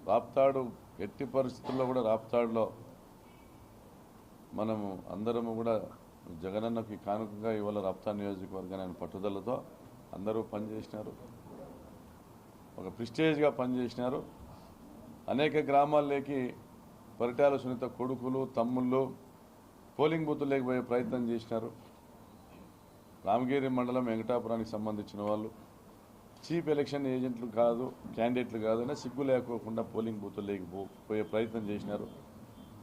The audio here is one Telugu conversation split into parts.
రాప్తాడు ఎట్టి పరిస్థితుల్లో కూడా రాప్తాడులో మనము అందరము కూడా జగనన్నకి కానుకగా ఇవాళ రాప్తాడు నియోజకవర్గాన్ని ఆయన పట్టుదలతో అందరూ పనిచేసినారు. ఒక ప్రిస్టేజ్గా పనిచేసినారు. అనేక గ్రామాల్లోకి పరిటాల సునీత కొడుకులు తమ్ముళ్ళు పోలింగ్ బూతుల్లోకి పోయే ప్రయత్నం చేసినారు. రామగిరి మండలం వెంకటాపురానికి సంబంధించిన వాళ్ళు చీఫ్ ఎలక్షన్ ఏజెంట్లు కాదు, క్యాండిడేట్లు కాదు అయినా సిగ్గు లేకోకుండా పోలింగ్ బూతుల్లోకి పోయే ప్రయత్నం చేసినారు.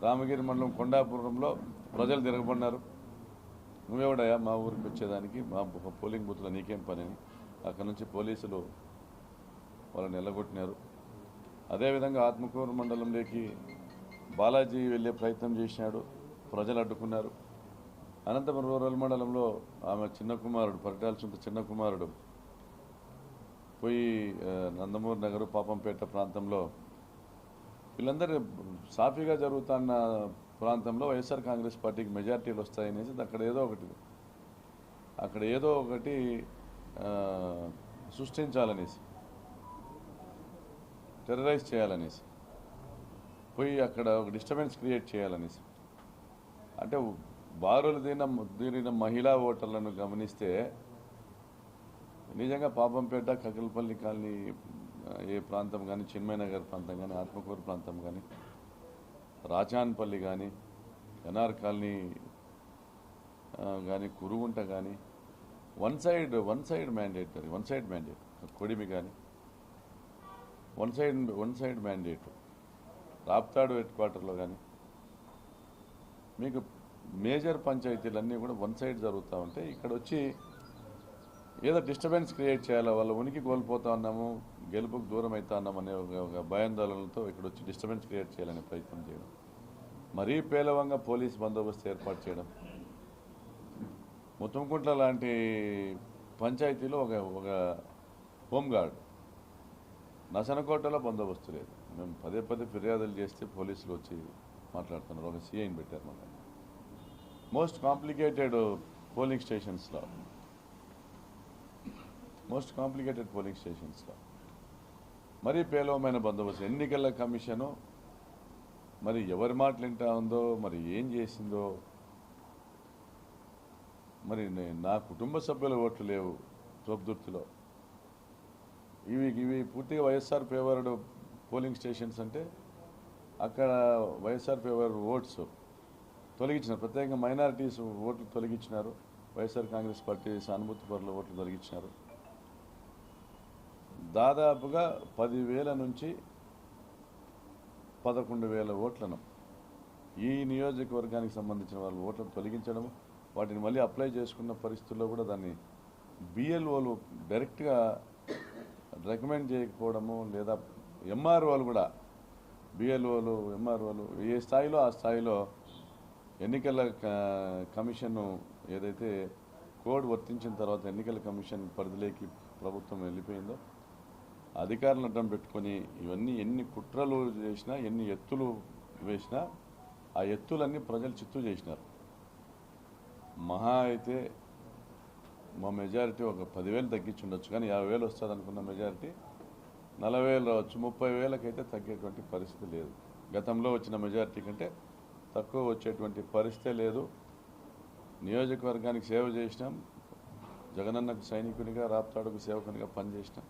రామగిరి మండలం కొండాపురంలో ప్రజలు తిరగబడినారు. నువ్వెవడయా మా ఊరికి వచ్చేదానికి, మా పోలింగ్ బూత్లో నీకేం పని అని అక్కడి నుంచి పోలీసులు వాళ్ళని ఎల్లగొట్టినారు. అదేవిధంగా ఆత్మకూరు మండలంలోకి బాలాజీ వెళ్ళే ప్రయత్నం చేసినాడు, ప్రజలు అడ్డుకున్నారు. అనంతపురం రూరల్ మండలంలో ఆమె చిన్న కుమారుడు పరిటాల్సిన చిన్న కుమారుడు పోయి నందమూరి నగరు పాపంపేట ప్రాంతంలో వీళ్ళందరూ సాఫీగా జరుగుతున్న ప్రాంతంలో వైఎస్ఆర్ కాంగ్రెస్ పార్టీకి మెజార్టీలు వస్తాయనేసి అక్కడ ఏదో ఒకటి సృష్టించాలనేసి, టెర్రరైజ్ చేయాలనేసి, పోయి అక్కడ ఒక డిస్టర్బెన్స్ క్రియేట్ చేయాలనేసి, అంటే బారులు దీనిన మహిళా ఓటర్లను గమనిస్తే నిజంగా పాపంపేట కకిల్పల్లి కాలనీ ఏ ప్రాంతం కానీ, చిన్మయనగర్ ప్రాంతం కానీ, ఆత్మకూరు ప్రాంతం కానీ, రాచాన్పల్లి కానీ, ఎన్ఆర్ కాలనీ కానీ, కురుగుంట కానీ వన్ సైడ్ మ్యాండేట్ కొడిమి కానీ one side mandate Raptadu head క్వార్టర్లో కానీ మీకు మేజర్ పంచాయతీలన్నీ కూడా వన్ సైడ్ జరుగుతూ ఉంటాయి. ఇక్కడ వచ్చి ఏదో డిస్టర్బెన్స్ క్రియేట్ చేయాలి, వాళ్ళ ఉనికి కోల్పోతా ఉన్నాము, గెలుపుకు దూరం అవుతా ఉన్నాం అనే ఒక భయాందోళనలతో ఇక్కడ వచ్చి డిస్టర్బెన్స్ క్రియేట్ చేయాలనే ప్రయత్నం చేయడం, మరీ పేలవంగా పోలీస్ బందోబస్తు ఏర్పాటు చేయడం. ముత్తంకుంట్ల లాంటి పంచాయతీలో ఒక హోంగార్డ్, నసనకోటలో బందోబస్తు లేదు. మేము పదే ఫిర్యాదులు చేస్తే పోలీసులు వచ్చి మాట్లాడుతున్నారు. ఒక సిఐని పెట్టారు. మన మోస్ట్ కాంప్లికేటెడ్ పోలింగ్ స్టేషన్స్లో మరీ పేలవమైన బందోబస్తు. ఎన్నికల కమిషను మరి ఎవరి మాటలు వింటా ఉందో, మరి ఏం చేసిందో, మరి నా కుటుంబ సభ్యుల ఓట్లు లేవు తోపుదుర్తిలో. ఇవి పూర్తిగా వైఎస్ఆర్ ఫేవర్డ్ పోలింగ్ స్టేషన్స్. అంటే అక్కడ వైఎస్ఆర్ ఫేవర్ ఓట్స్ తొలగించినారు, ప్రత్యేకంగా మైనారిటీస్ ఓట్లు తొలగించినారు. వైఎస్ఆర్ కాంగ్రెస్ పార్టీ సానుభూతి పరుల ఓట్లు తొలగించినారు. దాదాపుగా 10,000 నుంచి 11,000 ఓట్లను ఈ నియోజకవర్గానికి సంబంధించిన వాళ్ళు ఓట్లను తొలగించడం, వాటిని మళ్ళీ అప్లై చేసుకున్న పరిస్థితుల్లో కూడా దాన్ని బిఎల్ఓలు డైరెక్ట్గా రికమెండ్ చేయకపోవడము, లేదా ఎంఆర్ఓలు కూడా బిఎల్ఓలు ఎంఆర్ఓలు ఏ స్థాయిలో ఆ స్థాయిలో ఎన్నికల కమిషన్ ఏదైతే కోడ్ వర్తించిన తర్వాత ఎన్నికల కమిషన్ పరిధిలోకి ప్రభుత్వం వెళ్ళిపోయిందో అధికారులను అడ్డం పెట్టుకొని ఇవన్నీ ఎన్ని కుట్రలు చేసినా, ఎన్ని ఎత్తులు వేసినా ఆ ఎత్తులన్నీ ప్రజలు చిత్తు చేసినారు. మహా అయితే మా మెజారిటీ ఒక 10,000 తగ్గించుండొచ్చు, కానీ 50,000 వస్తుంది అనుకున్న మెజారిటీ 40,000 రావచ్చు, 30,000 అయితే తగ్గేటువంటి పరిస్థితి లేదు. గతంలో వచ్చిన మెజారిటీ కంటే తక్కువ వచ్చేటువంటి పరిస్థితే లేదు. నియోజకవర్గానికి సేవ చేసినాం, జగనన్నకు సైనికునిగా, రాప్తాడుకు సేవకునిగా పనిచేసినాం.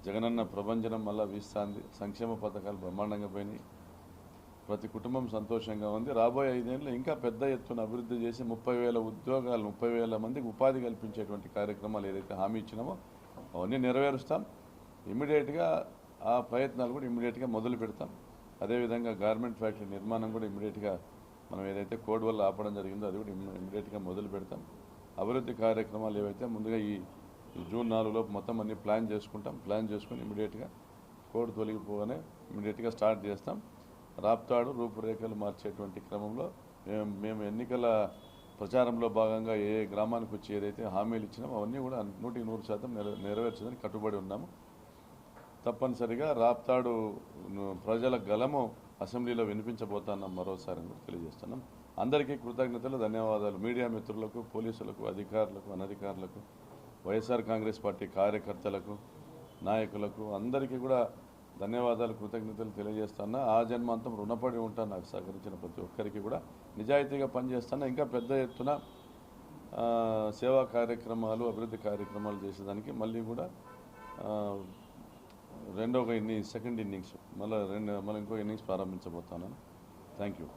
జగనన్న ప్రభంజనం మళ్ళా వీస్తుంది. సంక్షేమ పథకాలు బ్రహ్మాండంగా పోయినాయి. ప్రతి కుటుంబం సంతోషంగా ఉంది. రాబోయే 5 ఏళ్ళు ఇంకా పెద్ద ఎత్తున అభివృద్ధి చేసి 30,000 ఉద్యోగాలు, 30,000 మందికి ఉపాధి కల్పించేటువంటి కార్యక్రమాలు ఏదైతే హామీ ఇచ్చినామో అవన్నీ నెరవేరుస్తాం. ఇమ్మీడియట్గా ఆ ప్రయత్నాలు కూడా ఇమ్మీడియట్గా మొదలు పెడతాం. అదేవిధంగా గార్మెంట్ ఫ్యాక్టరీ నిర్మాణం కూడా ఇమ్మీడియట్గా మనం ఏదైతే కోడ్ వల్ల ఆపడం జరిగిందో అది కూడా ఇమ్మీడియట్గా మొదలు పెడతాం. అభివృద్ధి కార్యక్రమాలు ఏవైతే ముందుగా ఈ జూన్ 4లోపు మొత్తం అన్ని ప్లాన్ చేసుకుని ఇమ్మీడియట్గా కోడ్ తొలగిపోగానే ఇమ్మీడియట్గా స్టార్ట్ చేస్తాం. రాప్తాడు రూపురేఖలు మార్చేటువంటి క్రమంలో మేము ఎన్నికల ప్రచారంలో భాగంగా ఏ గ్రామానికి వచ్చి ఏదైతే హామీలు ఇచ్చినామో అవన్నీ కూడా 100% నెరవేర్చదని కట్టుబడి ఉన్నాము. తప్పనిసరిగా రాప్తాడు ప్రజల గలము అసెంబ్లీలో వినిపించబోతున్నాం మరోసారి తెలియజేస్తున్నాం. అందరికీ కృతజ్ఞతలు, ధన్యవాదాలు. మీడియా మిత్రులకు, పోలీసులకు, అధికారులకు, అనధికారులకు, వైఎస్ఆర్ కాంగ్రెస్ పార్టీ కార్యకర్తలకు, నాయకులకు అందరికీ కూడా ధన్యవాదాలు, కృతజ్ఞతలు తెలియజేస్తాను. ఆ జన్మాంతం రుణపడి ఉంటాను నాకు సహకరించిన ప్రతి ఒక్కరికి కూడా. నిజాయితీగా పనిచేస్తాను. ఇంకా పెద్ద ఎత్తున సేవా కార్యక్రమాలు, అభివృద్ధి కార్యక్రమాలు చేసేదానికి మళ్ళీ కూడా సెకండ్ ఇన్నింగ్స్ మళ్ళీ ఇంకో ఇన్నింగ్స్ ప్రారంభించబోతున్నాను. Thank you.